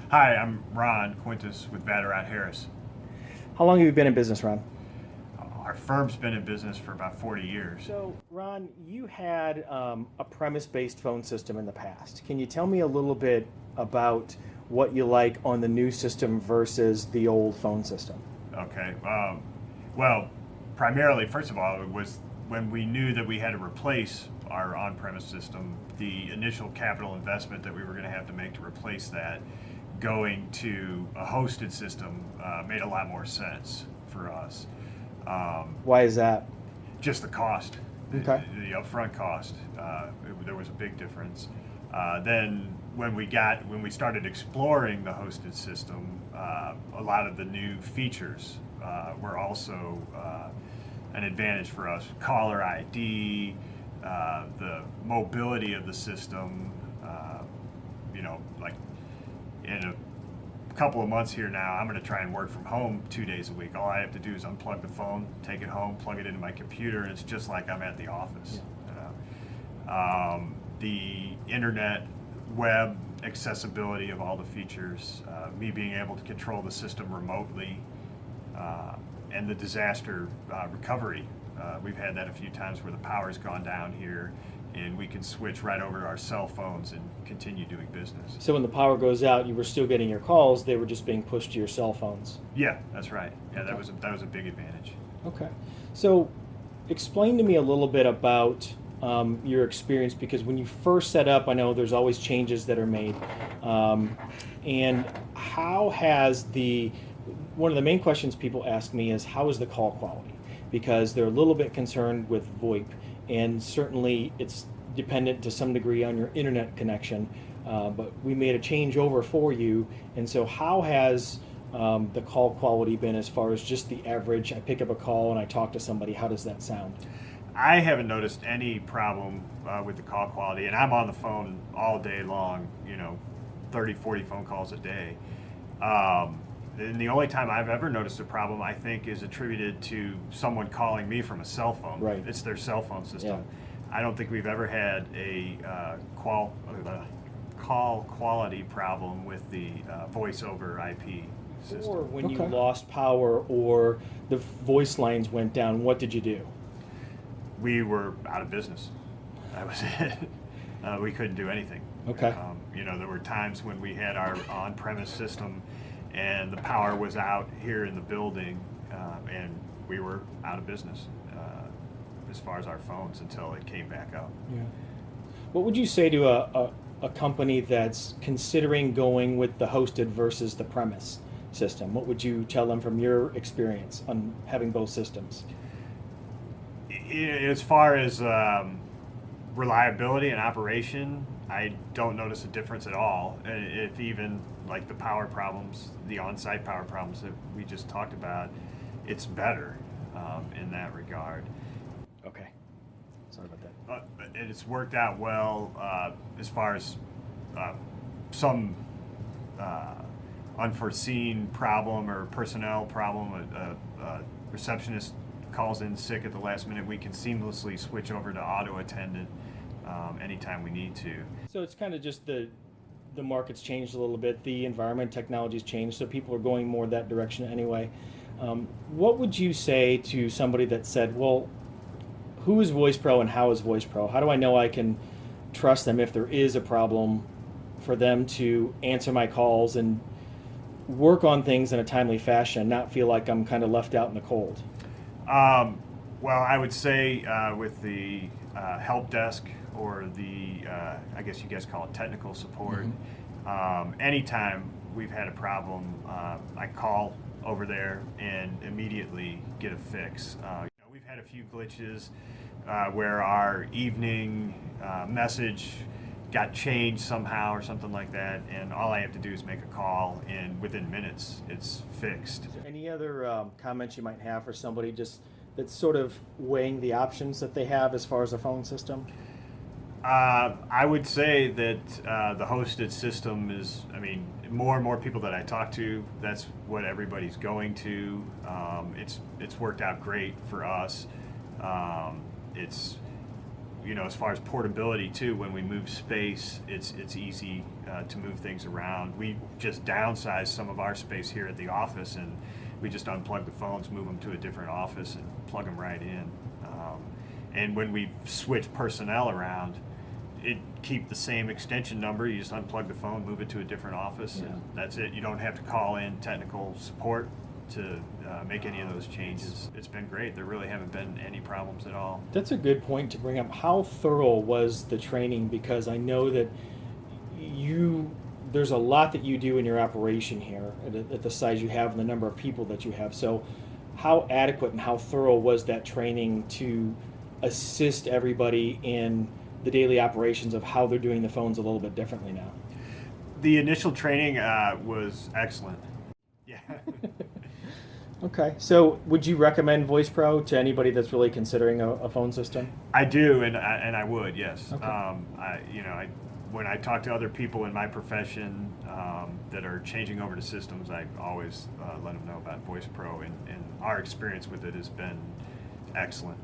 Hi, I'm Ron Kwentus with Vatterott Harris. How long have you been in business, Ron? Our firm's been in business for about 40 years. So, Ron, you had a premise-based phone system in the past. Can you tell me a little bit about what you like on the new system versus the old phone system? Okay. Well, primarily, first of all, it was when we knew that we had to replace our on-premise system, the initial capital investment that we were going to make to replace that, going to a hosted system made a lot more sense for us. Why is that? Just the cost, Okay. the upfront cost. There was a big difference. Then when we started exploring the hosted system, a lot of the new features were also an advantage for us. Caller ID, the mobility of the system. Like in a couple of months here now, I'm going to try and work from home 2 days a week. All I have to do is unplug the phone, take it home, plug it into my computer, and it's just like I'm at the office. The internet, web accessibility of all the features, me being able to control the system remotely, and the disaster recovery. We've had that a few times where the power's gone down here, and we can switch right over to our cell phones and continue doing business. So when the power goes out, you were still getting your calls. They were just being pushed to your cell phones. Yeah, that's right. Yeah, Okay. that was a big advantage. Okay. So explain to me a little bit about your experience, because when you first set up, I know there's always changes that are made. And how has one of the main questions people ask me is, how is the call quality? Because they're a little bit concerned with VoIP, and certainly it's dependent to some degree on your internet connection. But we made a change over for you, and so how has the call quality been as far as just the average? I pick up a call and I talk to somebody. How does that sound? I haven't noticed any problem with the call quality, and I'm on the phone all day long, 30, 40 phone calls a day. And the only time I've ever noticed a problem, I think, is attributed to someone calling me from a cell phone. Right. It's their cell phone system. Yeah. I don't think we've ever had a call quality problem with the voice over IP system. Or when you Okay. lost lost power or the voice lines went down, what did you do? We were out of business. That was it. We couldn't do anything. Okay. There were times when we had our on-premise system and the power was out here in the building, and we were out of business as far as our phones until it came back up. Yeah. What would you say to a company that's considering going with the hosted versus the premise system? What would you tell them from your experience on having both systems? As far as reliability and operation, I don't notice a difference at all. If even like the power problems, the on-site power problems that we just talked about, it's better in that regard. Okay. Sorry about that. But it's worked out well as far as some unforeseen problem or personnel problem. A receptionist calls in sick at the last minute, we can seamlessly switch over to auto attendant anytime we need to. So it's kind of just the market's changed a little bit, the environment, technology's changed, so people are going more that direction anyway. What would you say to somebody that said, well, who is VoicePro and how is VoicePro? How do I know I can trust them if there is a problem, for them to answer my calls and work on things in a timely fashion and not feel like I'm kind of left out in the cold? Well, I would say with the help desk or the, I guess you guys call it technical support, anytime we've had a problem, I call over there and immediately get a fix. We've had a few glitches where our evening message got changed somehow or something like that, and all I have to do is make a call, and within minutes it's fixed. Is there any other comments you might have for somebody just that's sort of weighing the options that they have as far as a phone system? I would say that the hosted system is, more and more people that I talk to, that's what everybody's going to. It's worked out great for us. It's as far as portability too, when we move space, it's easy to move things around. We just downsized some of our space here at the office, and we just unplug the phones, move them to a different office, and plug them right in. And when we switch personnel around, it keep the same extension number. You just unplug the phone, move it to a different office, and that's it. You don't have to call in technical support to make any of those changes. It's been great. There really haven't been any problems at all. That's a good point to bring up. How thorough was the training? Because I know that there's a lot that you do in your operation here at the size you have and the number of people that you have. So how adequate and how thorough was that training to assist everybody in the daily operations of how they're doing the phones a little bit differently now? The initial training was excellent. Yeah. Okay, so would you recommend VoicePro to anybody that's really considering a phone system? I do, and I would, yes. Okay. When I talk to other people in my profession that are changing over to systems, I always let them know about VoicePro, and our experience with it has been excellent.